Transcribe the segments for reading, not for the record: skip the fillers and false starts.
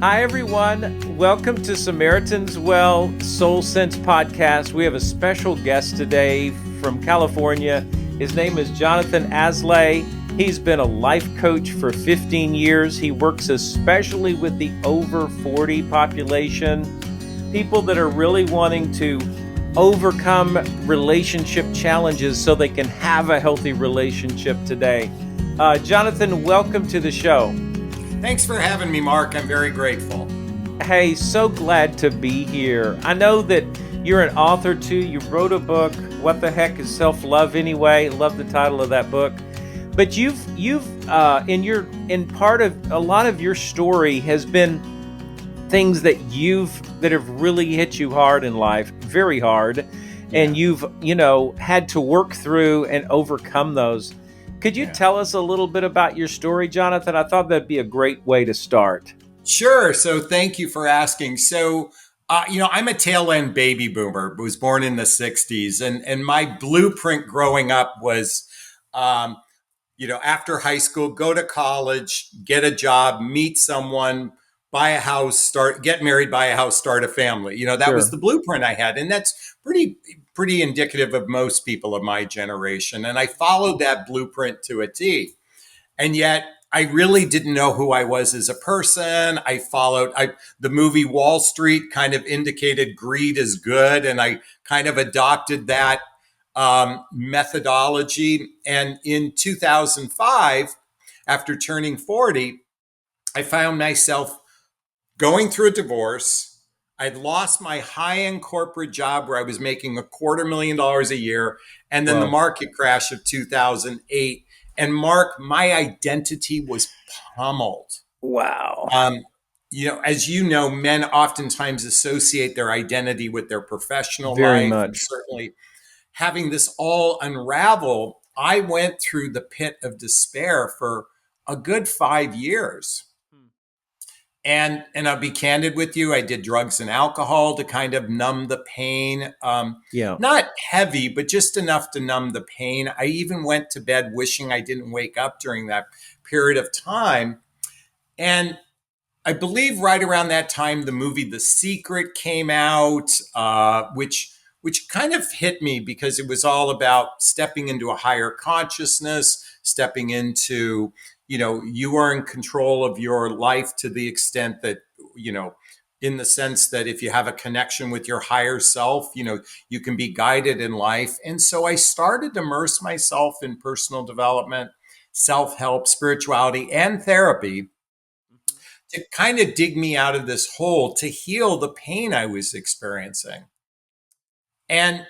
Hi, everyone. Welcome to Samaritan's Well Soul Sense podcast. We have a special guest today from California. His name is Jonathan Aslay. He's been a life coach for 15 years. He works especially with the over 40 population, people that are really wanting to overcome relationship challenges so they can have a healthy relationship today. Jonathan, welcome to the show. Thanks for having me, Mark. I'm very grateful. Hey, so glad to be here. I know that you're an author too. You wrote a book, What the Heck is Self-Love Anyway? Love the title of that book. But you've in part of a lot of your story has been things that have really hit you hard in life, very hard, and you've had to work through and overcome those. Could you tell us a little bit about your story, Jonathan? I thought that'd be a great way to start. Sure. So thank you for asking. So, I'm a tail end baby boomer, was born in the 60s. And my blueprint growing up was, after high school, go to college, get a job, meet someone, buy a house, get married, buy a house, start a family. That was the blueprint I had. And that's pretty indicative of most people of my generation. And I followed that blueprint to a T. And yet I really didn't know who I was as a person. The movie Wall Street kind of indicated greed is good. And I kind of adopted that methodology. And in 2005, after turning 40, I found myself going through a divorce. I'd lost my high-end corporate job where I was making $250,000 a year. And then the market crash of 2008. And Mark, my identity was pummeled. Wow. As you know, men oftentimes associate their identity with their professional Very life. much. And certainly having this all unravel, I went through the pit of despair for a good 5 years. And I'll be candid with you. I did drugs and alcohol to kind of numb the pain. Not heavy, but just enough to numb the pain. I even went to bed wishing I didn't wake up during that period of time. And I believe right around that time, the movie The Secret came out, which kind of hit me because it was all about stepping into a higher consciousness, stepping into you are in control of your life to the extent that, in the sense that if you have a connection with your higher self, you can be guided in life. And so I started to immerse myself in personal development, self-help, spirituality, and therapy to kind of dig me out of this hole, to heal the pain I was experiencing. And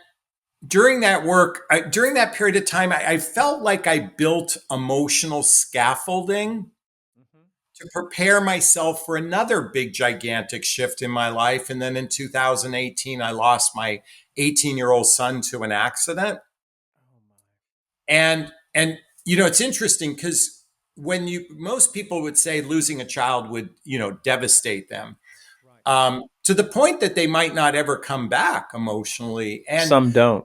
during that work, during that period of time, I felt like I built emotional scaffolding to prepare myself for another big, gigantic shift in my life. And then in 2018, I lost my 18-year-old son to an accident. And it's interesting because most people would say losing a child would, devastate them. To the point that they might not ever come back emotionally. And some don't.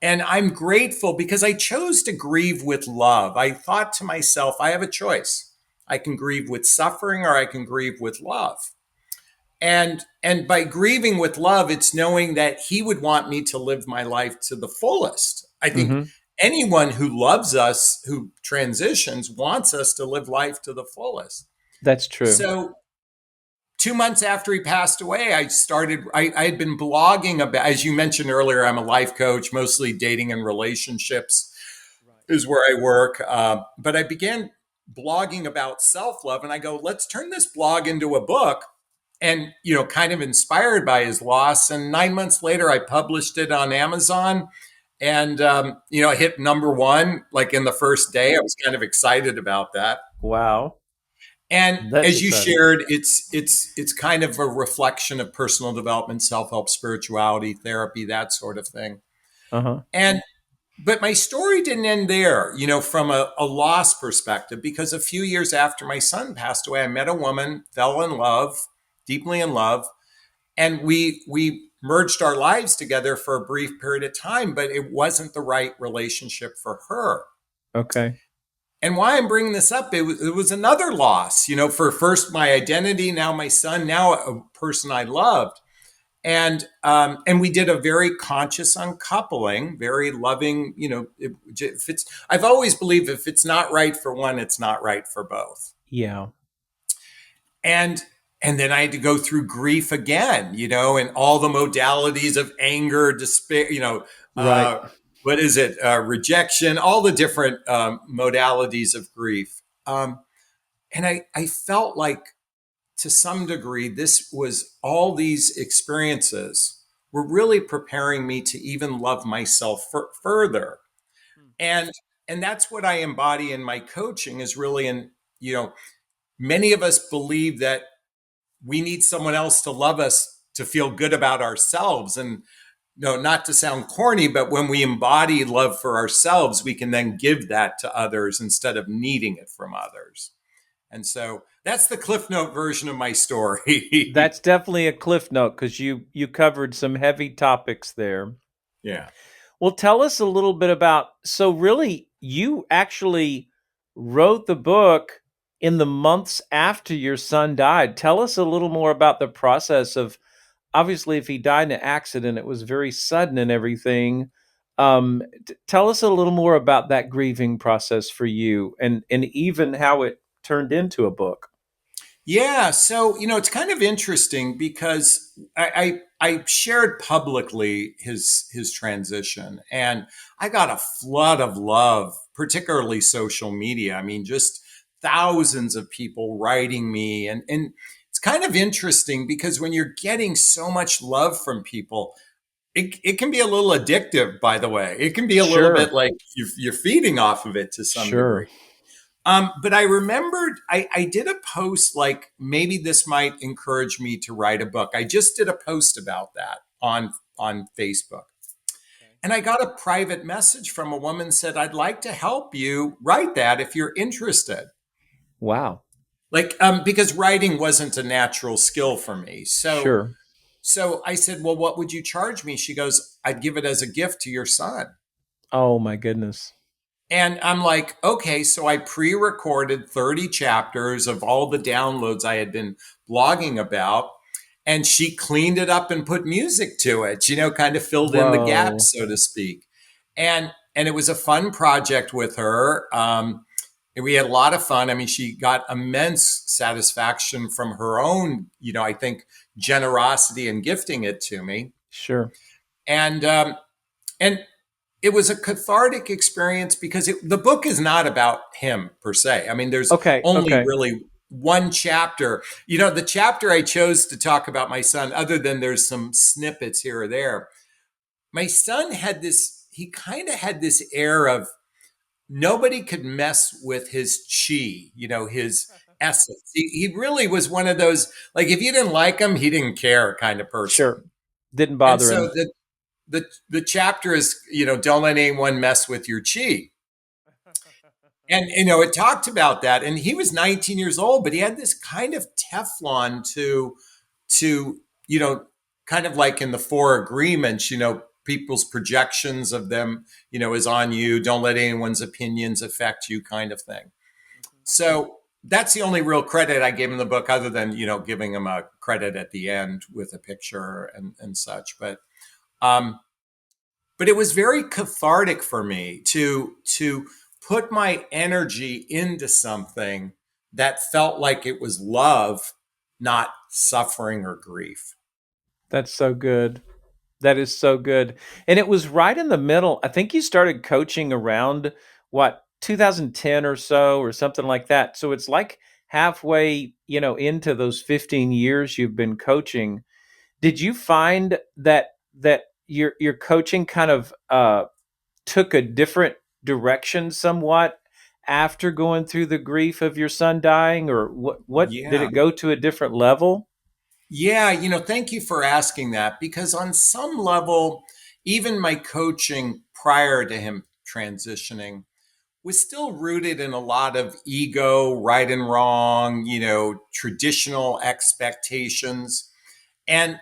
And I'm grateful because I chose to grieve with love. I thought to myself, I have a choice. I can grieve with suffering or I can grieve with love. And by grieving with love, it's knowing that he would want me to live my life to the fullest. I think anyone who loves us, who transitions, wants us to live life to the fullest. That's true. So 2 months after he passed away, I had been blogging about, as you mentioned earlier, I'm a life coach, mostly dating and relationships is where I work. But I began blogging about self-love and I go, let's turn this blog into a book. And, kind of inspired by his loss. And 9 months later, I published it on Amazon and, I hit number one, like in the first day. I was kind of excited about that. Wow. And as you shared, it's kind of a reflection of personal development, self-help, spirituality, therapy, that sort of thing. But my story didn't end there, from a loss perspective, because a few years after my son passed away, I met a woman, fell in love, deeply in love, and we merged our lives together for a brief period of time, but it wasn't the right relationship for her. Okay. And why I'm bringing this up, it was another loss, for first my identity, now my son, now a person I loved. And we did a very conscious uncoupling, very loving. If it's, I've always believed if it's not right for one, it's not right for both. Yeah. And and then I had to go through grief again, and all the modalities of anger, despair, Right. what is it, rejection, all the different modalities of grief. And I felt like to some degree, this was all these experiences were really preparing me to even love myself further. And and that's what I embody in my coaching is really you know, many of us believe that we need someone else to love us to feel good about ourselves. And no, not to sound corny, but when we embody love for ourselves, we can then give that to others instead of needing it from others. And so that's the Cliff Note version of my story. That's definitely a cliff note because you covered some heavy topics there. Yeah. Well, tell us a little bit about, so really you actually wrote the book in the months after your son died. Tell us a little more about the process of, obviously if he died in an accident, it was very sudden and everything. Tell us a little more about that grieving process for you and even how it turned into a book. Yeah, so it's kind of interesting because I shared publicly his transition, and I got a flood of love, particularly social media. I mean, just thousands of people writing me, and it's kind of interesting because when you're getting so much love from people, it can be a little addictive. By the way, it can be a little bit Sure. like you're feeding off of it to some degree. Sure. But I remembered I did a post like maybe this might encourage me to write a book. I just did a post about that on Facebook. And I got a private message from a woman said, I'd like to help you write that if you're interested. Wow. Like, because writing wasn't a natural skill for me. Sure. So I said, well, what would you charge me? She goes, I'd give it as a gift to your son. Oh my goodness. And I'm like, okay, so I pre recorded 30 chapters of all the downloads I had been blogging about. And she cleaned it up and put music to it, kind of filled in the Whoa. gaps, so to speak. And it was a fun project with her. And we had a lot of fun. I mean, she got immense satisfaction from her own, I think, generosity and gifting it to me. Sure. And it was a cathartic experience because the book is not about him per se. I mean, there's Okay. only Okay. really one chapter. The chapter I chose to talk about my son, other than there's some snippets here or there, my son had this, he kind of had this air of nobody could mess with his chi, his essence. He really was one of those, like, if you didn't like him, he didn't care kind of Sure. person. Didn't And bother so him. the chapter is, don't let anyone mess with your chi. And it talked about that. And he was 19 years old, but he had this kind of Teflon to kind of like in the four agreements, people's projections of them, is on you. Don't let anyone's opinions affect you, kind of thing. So that's the only real credit I gave him the book, other than giving him a credit at the end with a picture and such. But it was very cathartic for me to put my energy into something that felt like it was love, not suffering or grief. That's so good. That is so good. And it was right in the middle. I think you started coaching around what, 2010 or so or something like that. So it's like halfway, into those 15 years you've been coaching. Did you find that your coaching kind of took a different direction somewhat after going through the grief of your son dying, or what did Yeah. it go to a different level? Yeah, thank you for asking that, because on some level, even my coaching prior to him transitioning was still rooted in a lot of ego, right and wrong, traditional expectations. And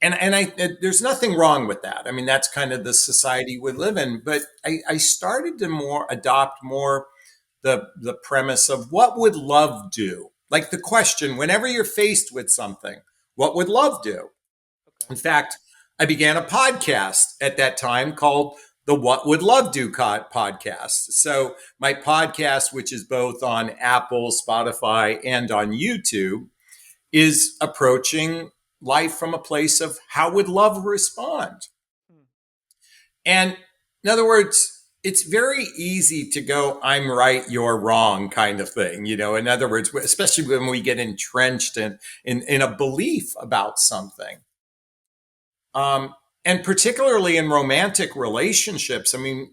there's nothing wrong with that. I mean, that's kind of the society we live in. But I started to more adopt more the premise of what would love do? Like the question, whenever you're faced with something, what would love do? Okay. In fact, I began a podcast at that time called the What Would Love Do podcast. So my podcast, which is both on Apple, Spotify, and on YouTube, is approaching life from a place of how would love respond? Hmm. And in other words, it's very easy to go, I'm right, you're wrong kind of thing. In other words, especially when we get entrenched in a belief about something. Um, and particularly in romantic relationships, I mean,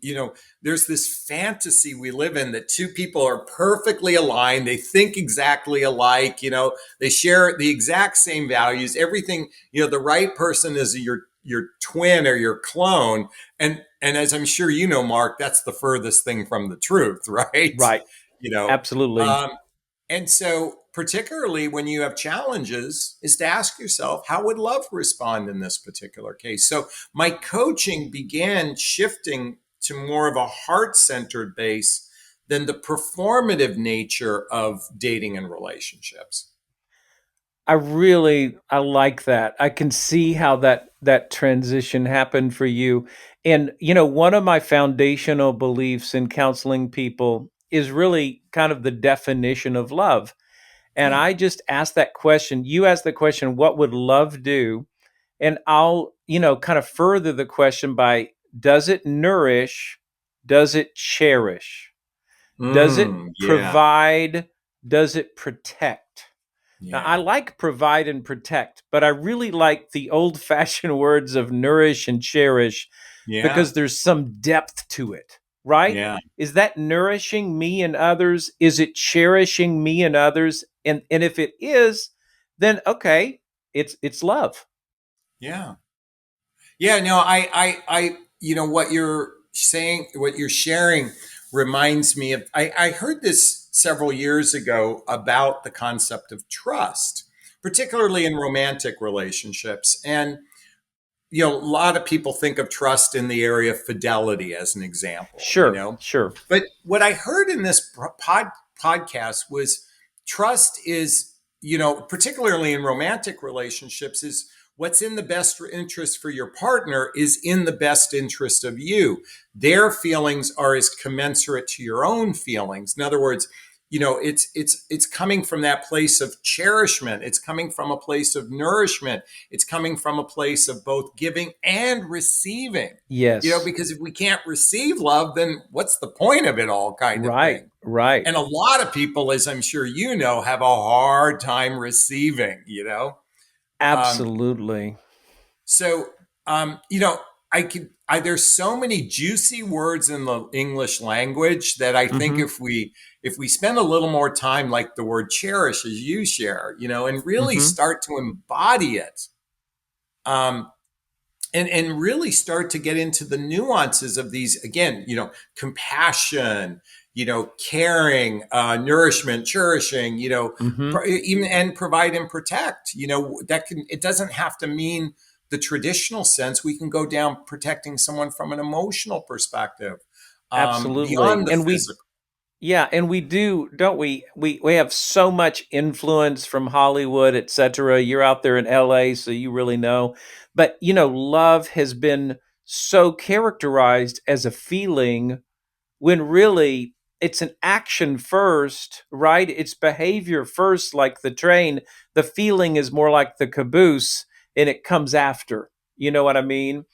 there's this fantasy we live in that two people are perfectly aligned. They think exactly alike. They share the exact same values. Everything. The right person is your twin or your clone. And as I'm sure you know, Mark, that's the furthest thing from the truth, right? Right. You know. Absolutely. Um, and so, particularly when you have challenges, is to ask yourself, how would love respond in this particular case? So, my coaching began shifting to more of a heart centered base than the performative nature of dating and relationships. I like that. I can see how that transition happened for you. And one of my foundational beliefs in counseling people is really kind of the definition of love. And Yeah. I just asked that question. You asked the question, what would love do? And I'll, kind of further the question by, does it nourish? Does it cherish? Does it Yeah. provide? Does it protect? Now, I Yeah. like provide and protect, but I really like the old fashioned words of nourish and cherish Yeah. because there's some depth to it, right? Yeah. Is that nourishing me and others? Is it cherishing me and others? And if it is, then okay, it's love. Yeah. Yeah, no, what you're saying, what you're sharing reminds me of, I heard this several years ago about the concept of trust, particularly in romantic relationships. And, a lot of people think of trust in the area of fidelity as an example, Sure, sure. but what I heard in this podcast was trust is, particularly in romantic relationships, is what's in the best interest for your partner is in the best interest of you. Their feelings are as commensurate to your own feelings. In other words, it's coming from that place of cherishment. It's coming from a place of nourishment. It's coming from a place of both giving and receiving. Yes. Because if we can't receive love, then what's the point of it all, kind of Right, thing. right. And a lot of people, as I'm sure you know, have a hard time receiving. Um, Absolutely. so, um, you know, there's so many juicy words in the English language that I think Mhm. if we spend a little more time, like the word cherish, as you share, and really Mhm. start to embody it, um, and really start to get into the nuances of these, again, compassion, caring, nourishment, cherishing, Mhm. even, and provide and protect, it doesn't have to mean the traditional sense. We can go down protecting someone from an emotional perspective, Absolutely. beyond the And we physical. Yeah, and we do, don't we? We have so much influence from Hollywood, etc. You're out there in LA, so you really know. But love has been so characterized as a feeling when really it's an action first, right? It's behavior first, like the train. The feeling is more like the caboose, and it comes after. You know what I mean?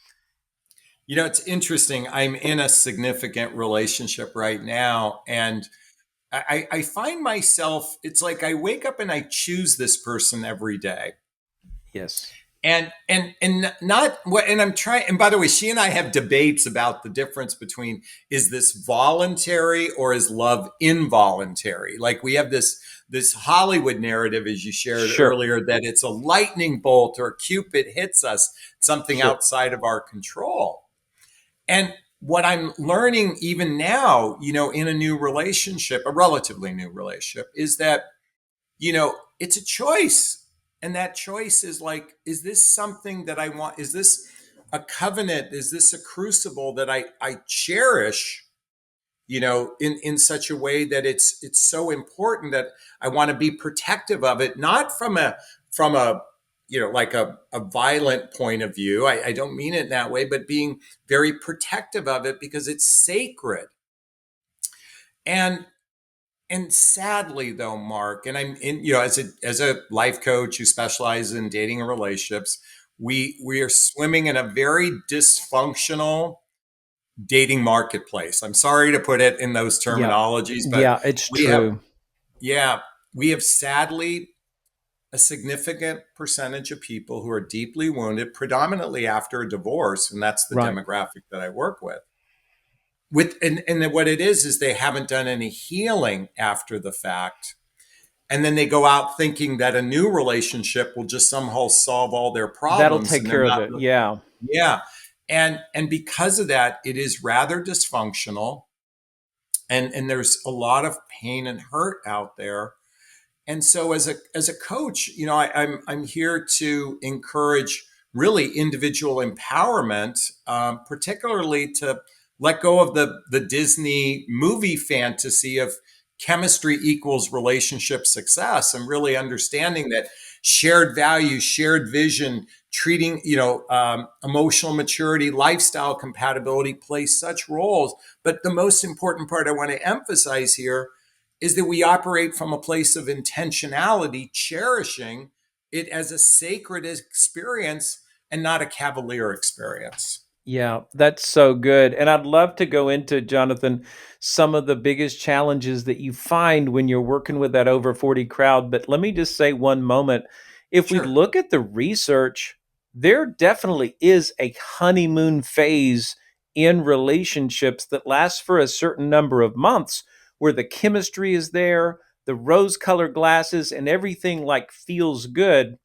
It's interesting. I'm in a significant relationship right now, and I find myself, it's like I wake up and I choose this person every day. Yes. And not what, and I'm trying, and by the way, she and I have debates about the difference between, is this voluntary or is love involuntary? Like we have this Hollywood narrative, as you shared Sure. earlier, that it's a lightning bolt or Cupid hits us, something Sure. outside of our control. And what I'm learning even now, in a new relationship, a relatively new relationship, is that, it's a choice. And that choice is like, is this something that I want? Is this a covenant? Is this a crucible that I cherish? in such a way that it's so important that I want to be protective of it, not from a like a violent point of view. I don't mean it that way, but being very protective of it because it's sacred. And and sadly though, Mark, and I'm in, as a life coach who specializes in dating and relationships, we are swimming in a very dysfunctional dating marketplace. I'm sorry to put it in those Yeah. terminologies, but Yeah, it's we have, true. yeah, we have sadly a significant percentage of people who are deeply wounded, predominantly after a divorce, and that's the Right. demographic that I work with. And what it is they haven't done any healing after the fact. And then they go out thinking that a new relationship will just somehow solve all their That'll problems, take and they're care of not. it. Yeah. Yeah. And because of that, it is rather dysfunctional, and there's a lot of pain and hurt out there. And so as a coach, I'm here to encourage really individual empowerment, particularly to let go of the Disney movie fantasy of chemistry equals relationship success, and really understanding that shared values, shared vision, treating, emotional maturity, lifestyle compatibility plays such roles. But the most important part I want to emphasize here is that we operate from a place of intentionality, cherishing it as a sacred experience and not a cavalier experience. Yeah, that's so good. And I'd love to go into, Jonathan, some of the biggest challenges that you find when you're working with that over 40 crowd. But let me just say one moment. If we Sure. look at the research, there definitely is a honeymoon phase in relationships that lasts for a certain number of months where the chemistry is there, the rose colored glasses, and everything like feels good.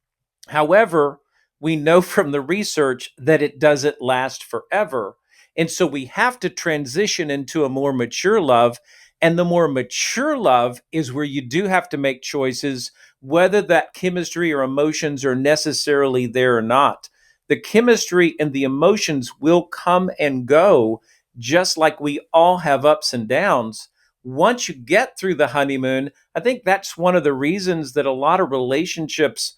However, we know from the research that it doesn't last forever. And so we have to transition into a more mature love. And the more mature love is where you do have to make choices, whether that chemistry or emotions are necessarily there or not. The chemistry and the emotions will come and go, just like we all have ups and downs. Once you get through the honeymoon, I think that's one of the reasons that a lot of relationships,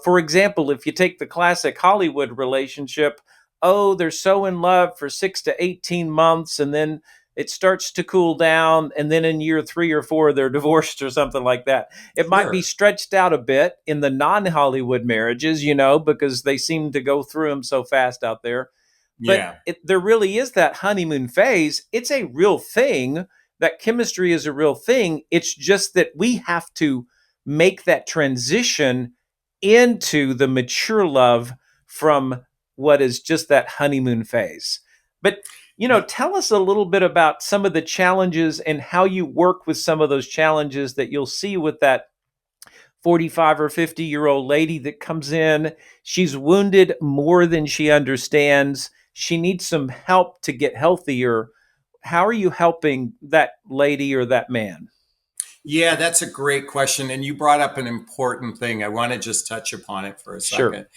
for example, if you take the classic Hollywood relationship, oh, they're so in love for 6 to 18 months, and then it starts to cool down. And then in year 3 or 4, they're divorced or something like that. It might be Sure. stretched out a bit in the non Hollywood marriages, because they seem to go through them so fast out there. But Yeah. there really is that honeymoon phase. It's a real thing. That chemistry is a real thing. It's just that we have to make that transition into the mature love from what is just that honeymoon phase. But, tell us a little bit about some of the challenges and how you work with some of those challenges that you'll see with that 45 or 50-year-old lady that comes in. She's wounded more than she understands. She needs some help to get healthier. How are you helping that lady or that man? Yeah, that's a great question. And you brought up an important thing. I want to just touch upon it for a Sure. second.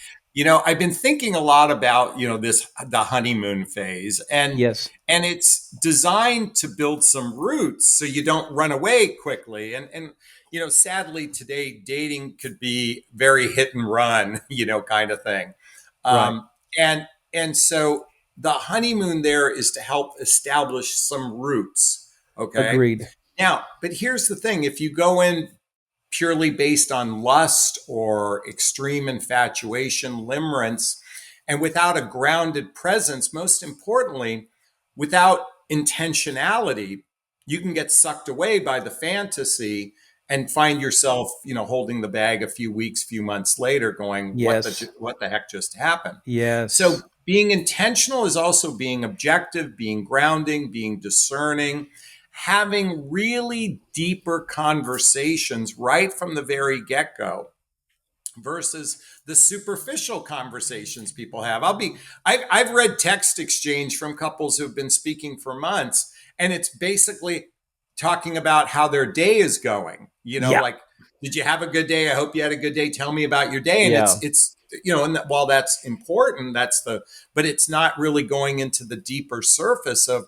I've been thinking a lot about, the honeymoon phase, Yes. and it's designed to build some roots so you don't run away quickly. And sadly today dating could be very hit and run, kind of thing. Right. Um, and so the honeymoon there is to help establish some roots. Okay. Agreed. Now, but here's the thing: if you go in purely based on lust or extreme infatuation, limerence, and without a grounded presence, most importantly, without intentionality, you can get sucked away by the fantasy and find yourself, holding the bag a few weeks, few months later, going, Yes. what the heck just happened? So Yes. being intentional is also being objective, being grounding, being discerning, having really deeper conversations right from the very get go versus the superficial conversations people have. I've read text exchange from couples who've been speaking for months, and it's basically talking about how their day is going. Yeah. Like, did you have a good day? I hope you had a good day. Tell me about your day. And Yeah. it's and while that's important, but it's not really going into the deeper surface of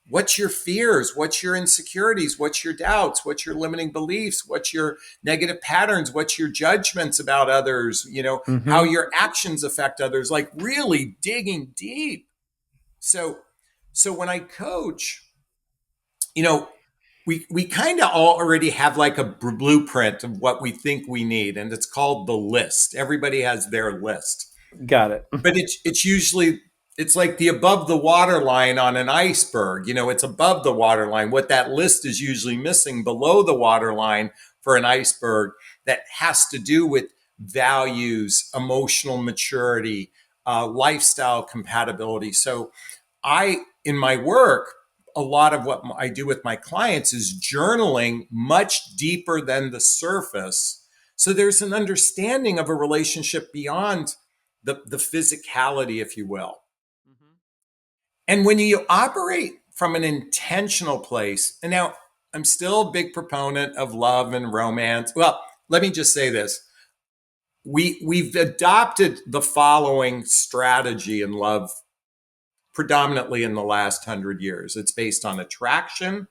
What's your fears? What's your insecurities? What's your doubts? What's your limiting beliefs? What's your negative patterns? What's your judgments about others? How Mm-hmm. your actions affect others, like really digging deep. So, so when I coach, you know, we kind of already have like a blueprint of what we think we need, and it's called the list. Everybody has their list, Got it. but it's usually it's like the above the water line on an iceberg. It's above the water line. What that list is usually missing below the water line for an iceberg, that has to do with values, emotional maturity, lifestyle compatibility. So in my work, a lot of what I do with my clients is journaling much deeper than the surface. So there's an understanding of a relationship beyond the physicality, if you will. Mm-hmm. And when you operate from an intentional place, and now I'm still a big proponent of love and romance. Well, let me just say this. We've adopted the following strategy in love predominantly in the last 100 years. It's based on attraction,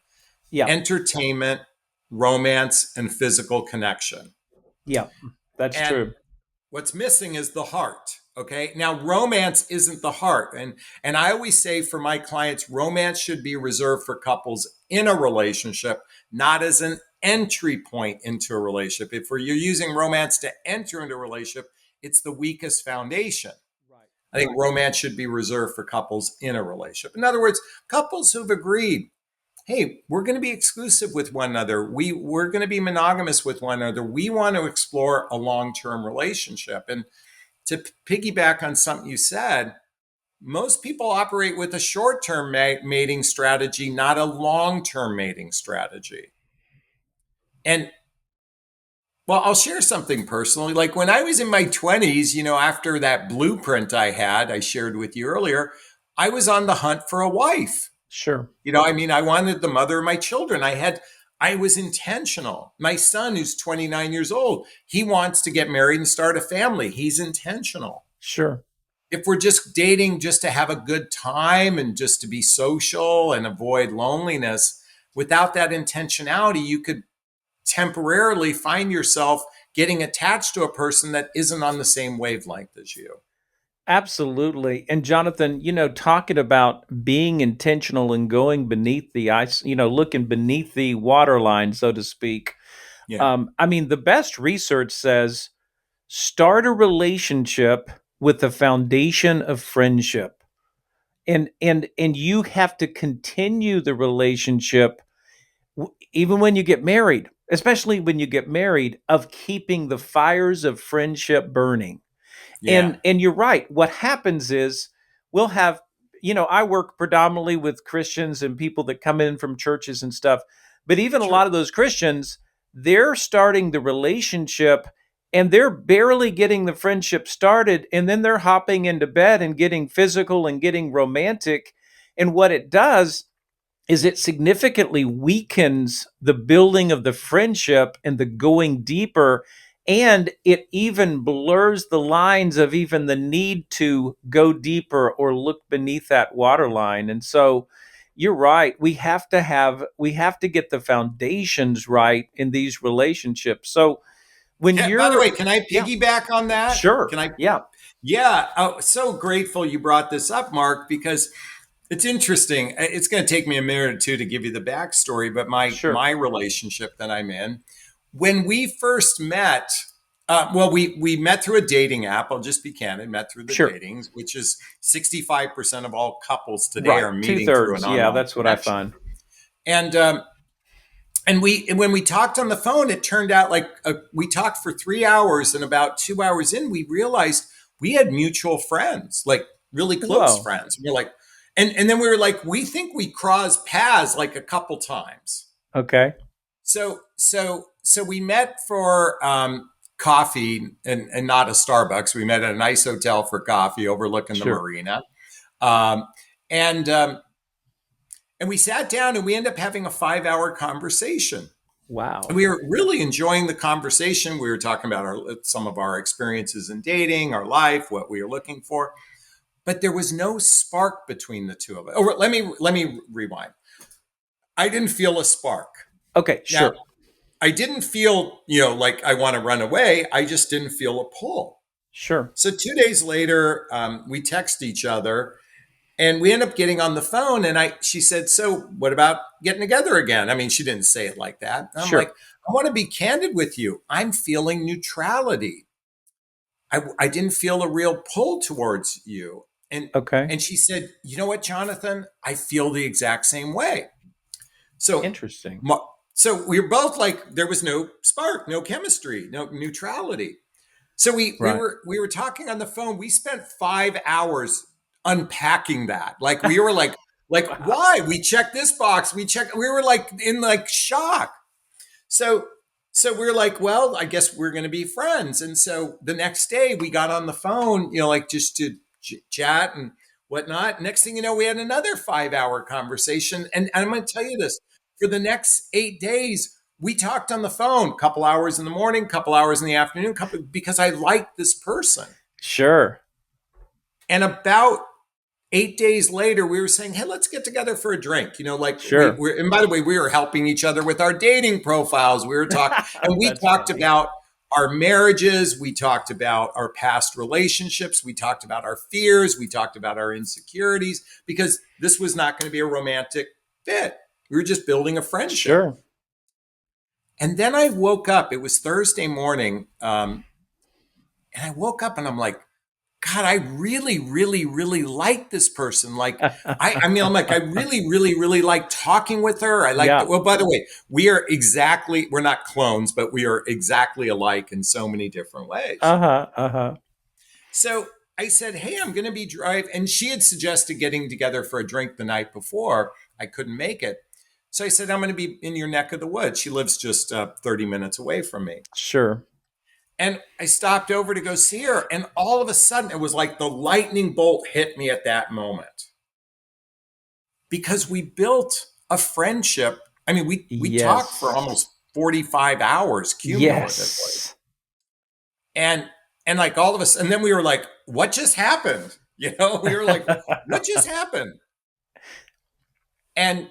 Yeah. entertainment, romance, and physical connection. Yeah. That's And true. what's missing is the heart. Okay. Now, romance isn't the heart. And I always say for my clients, romance should be reserved for couples in a relationship, not as an entry point into a relationship. If you're using romance to enter into a relationship, it's the weakest foundation. Right. I think romance should be reserved for couples in a relationship. In other words, couples who've agreed, hey, we're going to be exclusive with one another. We're going to be monogamous with one another. We want to explore a long-term relationship. And to piggyback on something you said, most people operate with a short-term mating strategy, not a long-term mating strategy. And well, I'll share something personally. Like when I was in my 20s, after that blueprint I shared with you earlier, I was on the hunt for a wife. Sure. I wanted the mother of my children. I was intentional. My son, who's 29 years old, he wants to get married and start a family. He's intentional. Sure. If we're just dating just to have a good time and just to be social and avoid loneliness, without that intentionality, you could temporarily find yourself getting attached to a person that isn't on the same wavelength as you. Absolutely. And Jonathan, talking about being intentional and going beneath the ice, looking beneath the waterline, so to speak. Yeah. The best research says start a relationship with the foundation of friendship. And you have to continue the relationship even when you get married, especially when you get married, of keeping the fires of friendship burning. Yeah. And you're right. What happens is we'll have, I work predominantly with Christians and people that come in from churches and stuff. But even a Sure. lot of those Christians, they're starting the relationship and they're barely getting the friendship started. And then they're hopping into bed and getting physical and getting romantic. And what it does is it significantly weakens the building of the friendship and the going deeper, and it even blurs the lines of even the need to go deeper or look beneath that waterline. And so you're right, we have to get the foundations right in these relationships. So when By the you're way, can I yeah, piggyback on that? sure, Can I? yeah, Yeah. Oh, so grateful you brought this up, Mark, because it's interesting. It's going to take me a minute or two to give you the backstory, but my sure, relationship that I'm in, when we first met, well, we met through a dating app. I'll just be candid, met through the sure, datings, which is 65% of all couples today right, are two meeting through an thirds, yeah, online that's what I connection. find. And when we talked on the phone, it turned out like we talked for 3 hours, and about 2 hours in, we realized we had mutual friends, like really close Whoa, friends. We're like, and then we were like, we think we crossed paths like a couple times. okay, So we met for coffee, and not a Starbucks. We met at a nice hotel for coffee overlooking the sure, marina. Um, and and we sat down and we ended up having a 5 hour conversation. And wow, we were really enjoying the conversation. We were talking about some of our experiences in dating, our life, what we were looking for. But there was no spark between the two of us. Oh, let me rewind. I didn't feel a spark. Okay, Now, sure. I didn't feel, like I want to run away. I just didn't feel a pull. Sure. So 2 days later, we text each other and we end up getting on the phone. And she said, "So what about getting together again?" I mean, she didn't say it like that. And I'm like, Sure. "I want to be candid with you. I'm feeling neutrality. I didn't feel a real pull towards you." And, Okay. and she said, "You know what, Jonathan? I feel the exact same way." So, Interesting. so we were both like, there was no spark, no chemistry, no neutrality. So Right. we were talking on the phone. We spent 5 hours unpacking that. Like we were like Wow. why? We checked this box. We were like in like shock. So we were like, well, I guess we're going to be friends. And so the next day we got on the phone, like just to chat and whatnot. Next thing you know, we had another 5 hour conversation. And I'm going to tell you this, for the next 8 days, we talked on the phone, a couple hours in the morning, couple hours in the afternoon, because I liked this person. Sure. And about 8 days later, we were saying, "Hey, let's get together for a drink." Like Sure. and by the way, we were helping each other with our dating profiles. We were talking, and we That's talked funny. about our marriages. We talked about our past relationships. We talked about our fears. We talked about our insecurities, because this was not going to be a romantic fit. We were just building a friendship. Sure. And then I woke up. It was Thursday morning. And I woke up and I'm like, God, I really, really, really like this person. Like, I mean, I'm like, I really, really, really like talking with her. I like, Yeah. well, by the way, we're not clones, but we are exactly alike in so many different ways. Uh-huh. Uh-huh. So I said, "Hey, I'm going to be driving." And she had suggested getting together for a drink the night before. I couldn't make it. So I said, "I'm going to be in your neck of the woods." She lives just 30 minutes away from me. Sure. And I stopped over to go see her. And all of a sudden, it was like the lightning bolt hit me at that moment, because we built a friendship. I mean, we talked for Yes. almost 45 hours cumulatively. Yes. And like all of us, and then we were like, what just happened? We were like, what just happened? And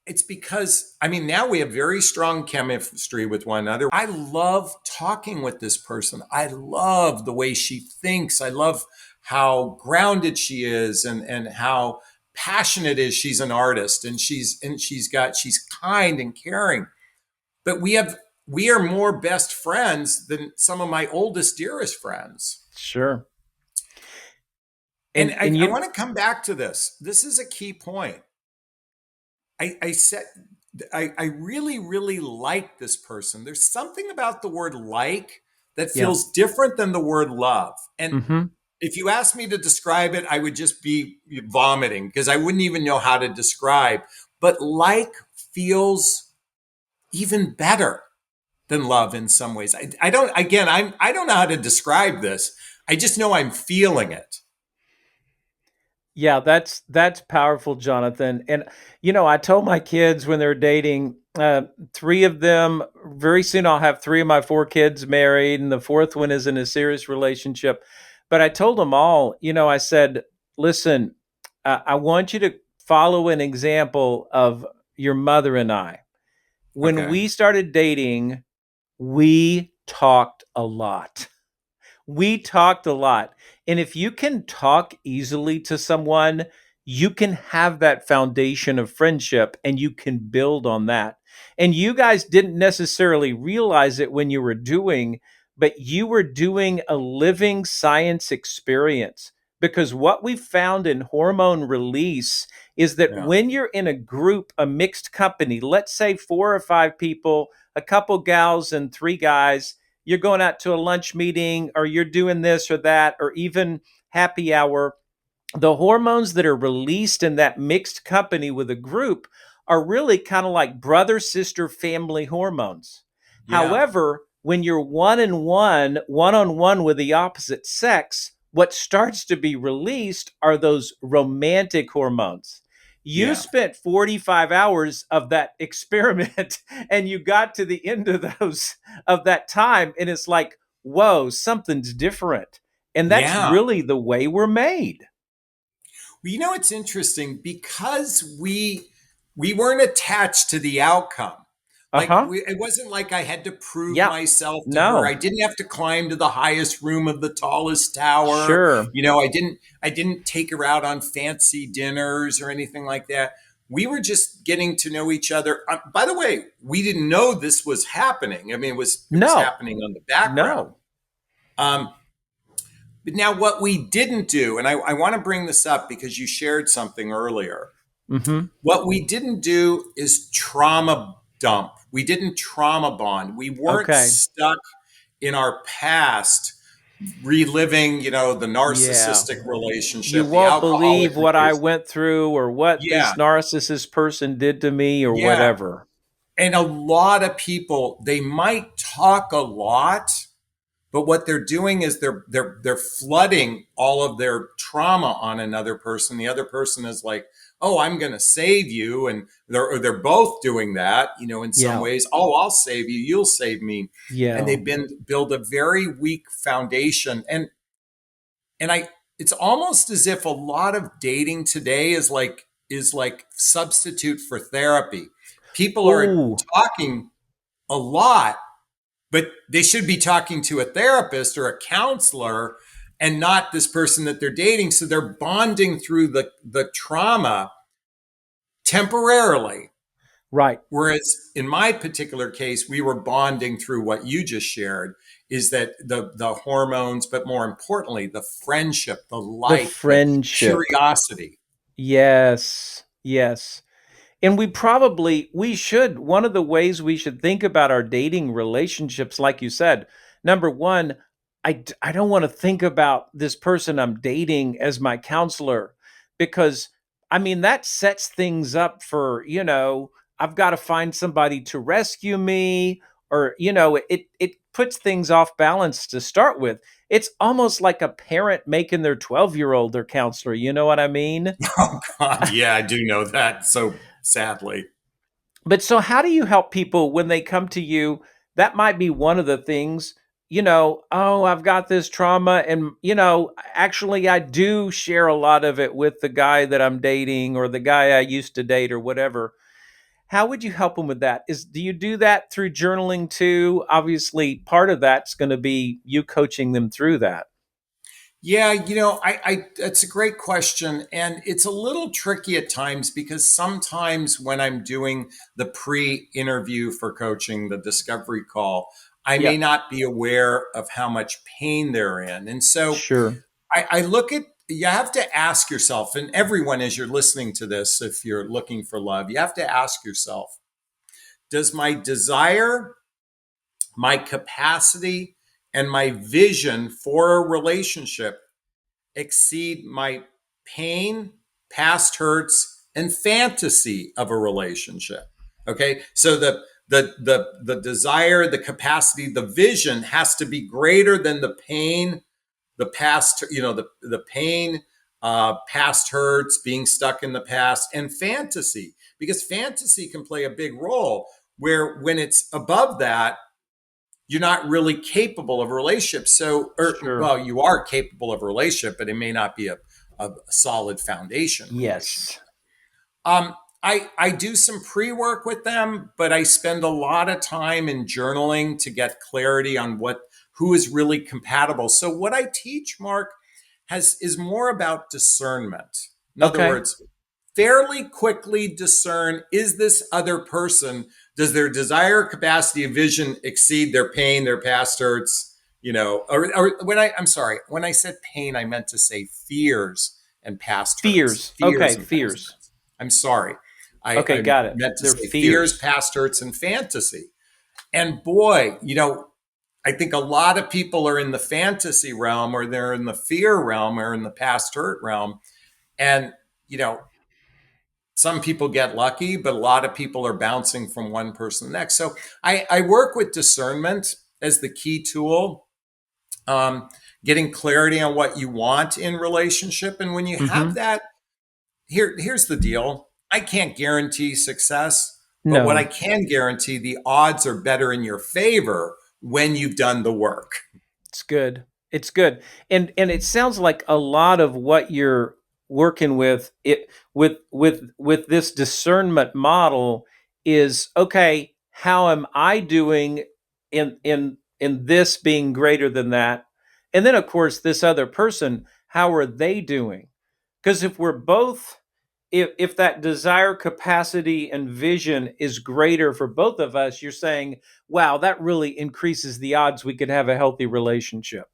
it's because, I mean, now we have very strong chemistry with one another. I love talking with this person. I love the way she thinks. I love how grounded she is, and how passionate is. She's an artist, and she's kind and caring. But we are more best friends than some of my oldest, dearest friends. Sure. And And I you want to come back to this. This is a key point. I said, I really, really like this person. There's something about the word like that yeah. feels different than the word love. And Mhm. if you asked me to describe it, I would just be vomiting, because I wouldn't even know how to describe. But like feels even better than love in some ways. I don't, again, I don't know how to describe this. I just know I'm feeling it. Yeah, that's powerful, Jonathan. And I told my kids when they're dating, three of them, very soon I'll have three of my four kids married, and the fourth one is in a serious relationship. But I told them all, I said, listen, I want you to follow an example of your mother and I. When Okay. we started dating, we talked a lot. We talked a lot. And if you can talk easily to someone, you can have that foundation of friendship and you can build on that. And you guys didn't necessarily realize it when you were doing, but you were doing a living science experience. Because what we found in hormone release is that Yeah. when you're in a group, a mixed company, let's say 4 or 5 people, a couple gals and 3 guys, you're going out to a lunch meeting or you're doing this or that, or even happy hour, the hormones that are released in that mixed company with a group are really kind of like brother, sister, family hormones. Yeah. However, when you're one on one with the opposite sex, what starts to be released are those romantic hormones. You Yeah. spent 45 hours of that experiment and you got to the end of that time, and it's like, whoa, something's different. And that's Yeah. really the way we're made. Well, it's interesting, because we weren't attached to the outcome. Like Uh-huh. it wasn't like I had to prove Yeah. myself to her. I No. didn't have to climb to the highest room of the tallest tower. Sure. I didn't take her out on fancy dinners or anything like that. We were just getting to know each other. By the way, we didn't know this was happening. I mean, it was No. happening on the background. No. Um, but now, what we didn't do, and I want to bring this up because you shared something earlier. Mm-hmm. What we didn't do is trauma dump. We didn't trauma bond. We weren't Okay. stuck in our past reliving, the Yeah. narcissistic You relationship, the won't alcoholic believe what I relationship. went through or what Yeah, this narcissist person did to me or yeah. whatever. And a lot of people, they might talk a lot, but what they're doing is they're flooding all of their trauma on another person. The other person is like, "Oh, I'm going to save you," and they're both doing that. In some Yeah. ways, "Oh, I'll save you. You'll save me," and Yeah. they've been build a very weak foundation. And it's almost as if a lot of dating today is like substitute for therapy. People are Oh, talking a lot, but they should be talking to a therapist or a counselor and not this person that they're dating. So they're bonding through the trauma temporarily. right. Whereas in my particular case, we were bonding through what you just shared, is that the hormones, but more importantly, the friendship, the The light, the friendship. curiosity. Yes. Yes. And we should, one of the ways we should think about our dating relationships, like you said, number one, I don't want to think about this person I'm dating as my counselor because, I mean, that sets things up for, I've got to find somebody to rescue me or, it puts things off balance to start with. It's almost like a parent making their 12-year-old their counselor. You know what I mean? Oh God, yeah, I do know that. So sadly. But so how do you help people when they come to you? That might be one of the things, oh, I've got this trauma and actually I do share a lot of it with the guy that I'm dating or the guy I used to date or whatever. How would you help them with that? Do you do that through journaling too? Obviously, part of that's going to be you coaching them through that. Yeah, that's a great question. And it's a little tricky at times because sometimes when I'm doing the pre interview for coaching, the discovery call, I may Yep. not be aware of how much pain they're in. And so Sure. I look at, you have to ask yourself, and everyone, as you're listening to this, if you're looking for love, you have to ask yourself, does my desire, my capacity, and my vision for a relationship exceed my pain, past hurts, and fantasy of a relationship? Okay, so the desire, the capacity, the vision has to be greater than the pain, the past, the pain, past hurts, being stuck in the past, and fantasy, because fantasy can play a big role. Where when it's above that, you're not really capable of a relationship. So, Sure. well, you are capable of a relationship, but it may not be a solid foundation Yes. relationship. I do some pre work with them, but I spend a lot of time in journaling to get clarity on who is really compatible. So what I teach, Mark, is more about discernment. In other Okay. words, fairly quickly discern, is this other person, does their desire, capacity, and vision exceed their pain, their past hurts? Or I'm sorry, when I said pain, I meant to say fears and past hurts. Fears. Fears Okay. and past Fears. hurts. I'm sorry. Okay. I Got it. meant to They're say fears, fears. past hurts, and fantasy. And boy, I think a lot of people are in the fantasy realm, or they're in the fear realm, or in the past hurt realm. And, some people get lucky, but a lot of people are bouncing from one person to the next. So I work with discernment as the key tool, um, getting clarity on what you want in relationship. And when you have Mm-hmm. that, here's the deal. I can't guarantee success, but what I No, can guarantee, the odds are better in your favor when you've done the work. it's good. It's good. And it sounds like a lot of working with it with this discernment model is, okay, how am I doing in this being greater than that? And then of course this other person, how are they doing? Because if we're both, if that desire capacity and vision is greater for both of us, you're saying, wow, that really increases the odds we could have a healthy relationship.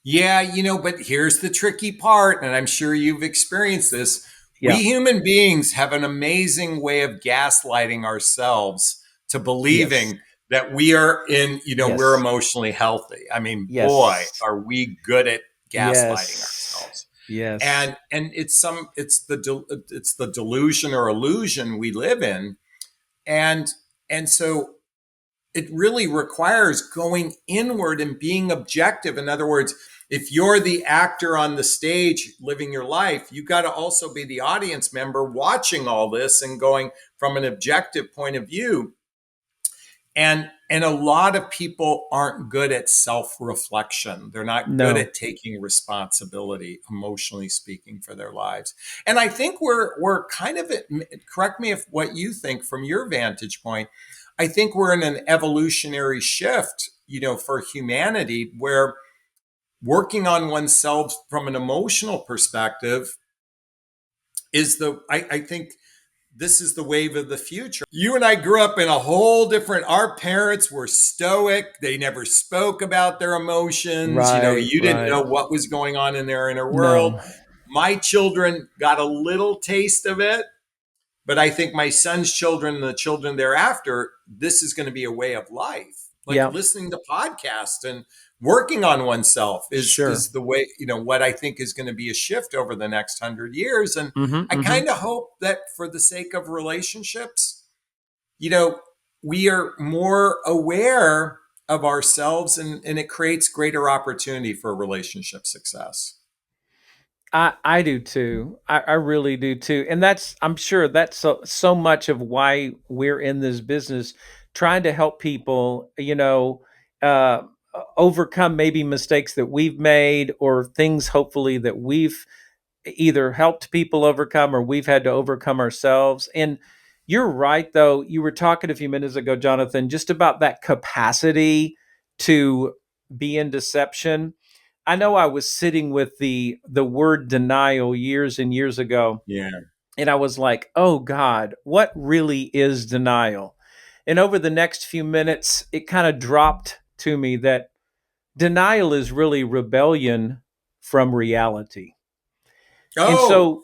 Yeah, but here's the tricky part, and I'm sure you've experienced this. We Yeah. human beings have an amazing way of gaslighting ourselves to Yes. believing that we are we're Yes. emotionally healthy. I mean, boy, Yes. are we good at gaslighting Yes. ourselves. Yes. And it's the delusion or illusion we live in. And so it really requires going inward and being objective. In other words, if you're the actor on the stage living your life, you got to also be the audience member watching all this and going from an objective point of view. And a lot of people aren't good at self-reflection. They're not good No. at taking responsibility, emotionally speaking, for their lives. And I think we're kind of correct me if what you think from your vantage point. I think we're in an evolutionary shift, for humanity, where working on oneself from an emotional perspective is I think this is the wave of the future. You and I grew up in a whole different, our parents were stoic. They never spoke about their emotions. Right. You didn't Right. know what was going on in their inner world. No. My children got a little taste of it, but I think my son's children and the children thereafter, this is going to be a way of life. Like Yeah. listening to podcasts and working on oneself Sure. is the way, what I think is going to be a shift over the next 100 years. And Mm-hmm. I Mm-hmm. kind of hope that for the sake of relationships, you know, we are more aware of ourselves, and it creates greater opportunity for relationship success. I do too. I really do too. And that's, I'm sure that's so much of why we're in this business, trying to help people, uh, overcome maybe mistakes that we've made or things hopefully that we've either helped people overcome or we've had to overcome ourselves. And you're right, though. You were talking a few minutes ago, Jonathan, just about that capacity to be in deception. I know I was sitting with the word denial years and years ago, Yeah. and I was like, "Oh God, what really is denial?" And over the next few minutes, it kind of dropped to me that denial is really rebellion from reality. And Oh, so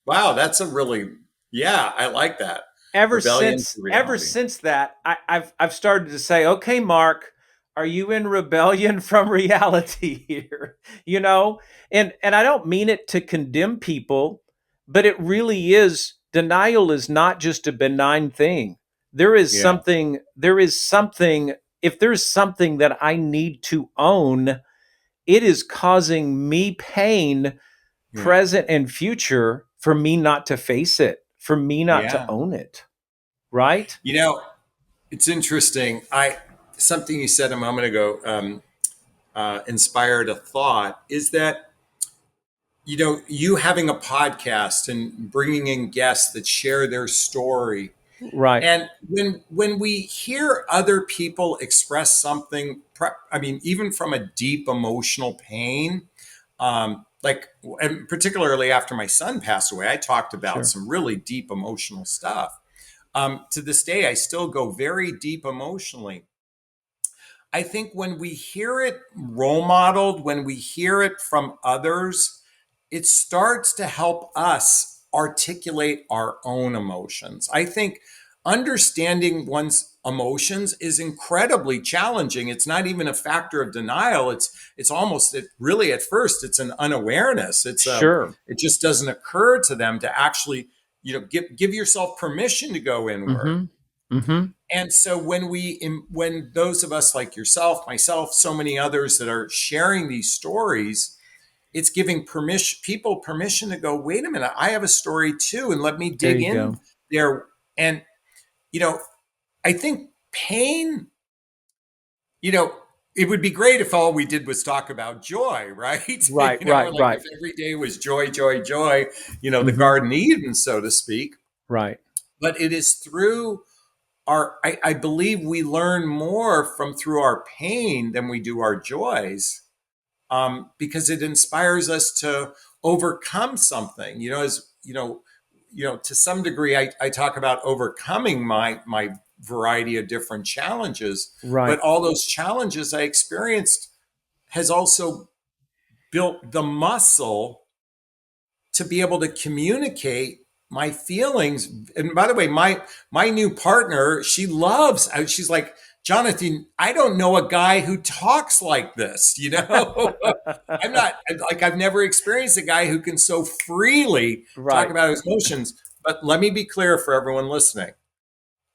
wow. That's a really, yeah, I like that. ever Rebellion since to ever reality. since that, I've started to say, okay, Mark, are you in rebellion from reality here? you know and I don't mean it to condemn people, but it really is. Denial is not just a benign thing. Yeah. There is something. If there's something that I need to own, it is causing me pain, Yeah. present and future, for me not to face it, for me not to Yeah. own it. Right? You know, it's interesting. Something you said a moment ago inspired a thought. Is that you having a podcast and bringing in guests that share their story, Right. and when we hear other people express something, I mean, even from a deep emotional pain, like, and particularly after my son passed away, I talked about Sure. some really deep emotional stuff. To this day, I still go very deep emotionally. I think when we hear it role modeled, when we hear it from others, it starts to help us articulate our own emotions. I think understanding one's emotions is incredibly challenging. It's not even a factor of denial. It's almost, it really, at first it's an unawareness. Sure. It just doesn't occur to them to actually, give yourself permission to go inward. Mhm. Mhm. And so when those of us like yourself, myself, so many others that are sharing these stories, it's giving people permission to go, wait a minute, I have a story too, and let me There dig you in go. there. And you know, I think pain, you know, it would be great if all we did was talk about joy, right? Right, Like right. if every day was joy, joy, joy, the Hmm. Garden Eden, so to speak. Right. But it is through I believe we learn more from through our pain than we do our joys, because it inspires us to overcome something. As to some degree, I talk about overcoming my variety of different challenges, but Right. all those challenges I experienced has also built the muscle to be able to communicate my feelings. And by the way, my new partner, she's like, Jonathan, I don't know a guy who talks like this, I'm not like, I've never experienced a guy who can so freely talk Right. about his emotions. But let me be clear for everyone listening.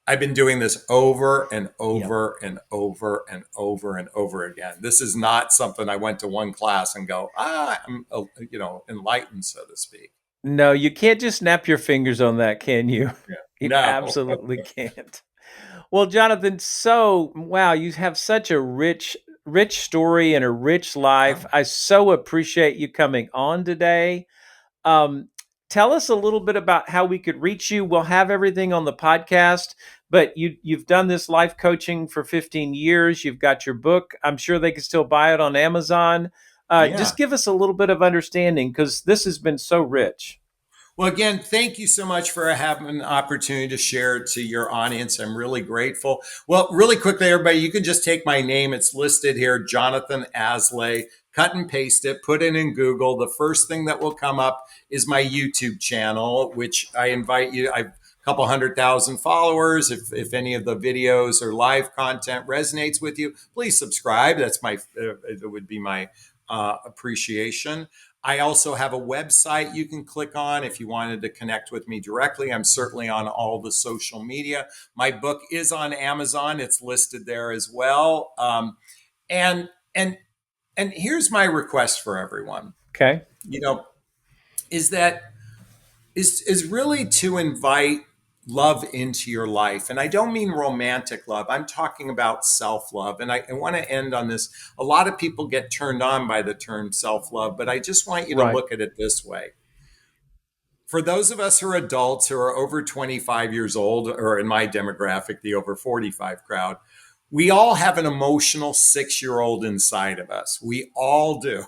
I've been doing this over and Yep. over and over and over and over again. This is not something I went to one class and go, I'm, enlightened, so to speak. No, you can't just snap your fingers on that, can you? Yeah. You No. absolutely can't. Well, Jonathan, so wow, you have such a rich story and a rich life. I so appreciate you coming on today. Um, Tell us a little bit about how we could reach you. We'll have everything on the podcast, but you've done this life coaching for 15 years. You've got your book. I'm sure they can still buy it on Amazon. Yeah. Just give us a little bit of understanding because this has been so rich. Well, again, thank you so much for having an opportunity to share it to your audience. I'm really grateful. Well, really quickly, everybody, you can just take my name. It's listed here, Jonathan Aslay. Cut and paste it, put it in Google. The first thing that will come up is my YouTube channel, which I invite you. I've a couple 100,000 followers. If any of the videos or live content resonates with you, please subscribe. That's it would be my appreciation. I also have a website you can click on if you wanted to connect with me directly. I'm certainly on all the social media. My book is on Amazon. It's listed there as well. And and and here's my request for everyone. Okay. You know, is that is really to invite love into your life. And I don't mean romantic love. I'm talking about self-love. And I want to end on this. A lot of people get turned on by the term self-love, but I just want you to Right. look at it this way. For those of us who are adults who are over 25 years old, or in my demographic, the over 45 crowd, we all have an emotional 6-year-old inside of us. We all do.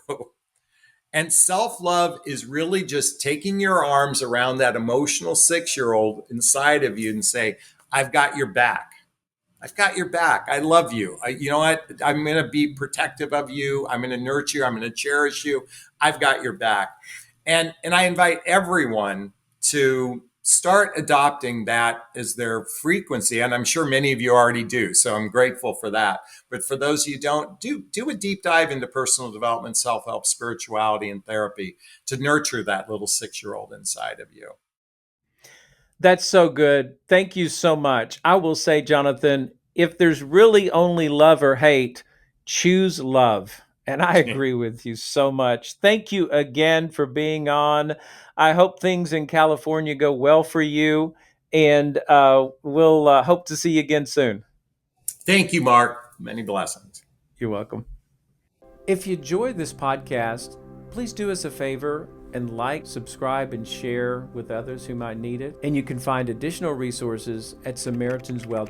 And self love is really just taking your arms around that emotional 6-year-old inside of you and say, I've got your back. I've got your back. I love you. You know what? I'm going to be protective of you. I'm going to nurture you. I'm going to cherish you. I've got your back. And I invite everyone to start adopting that as their frequency. And I'm sure many of you already do. So I'm grateful for that. But for those of you who don't, do a deep dive into personal development, self-help, spirituality, and therapy to nurture that little 6-year-old inside of you. That's so good. Thank you so much. I will say, Jonathan, if there's really only love or hate, choose love. And I agree with you so much. Thank you again for being on. I hope things in California go well for you. And we'll hope to see you again soon. Thank you, Mark. Many blessings. You're welcome. If you enjoyed this podcast, please do us a favor and like, subscribe, and share with others who might need it. And you can find additional resources at Samaritans Well.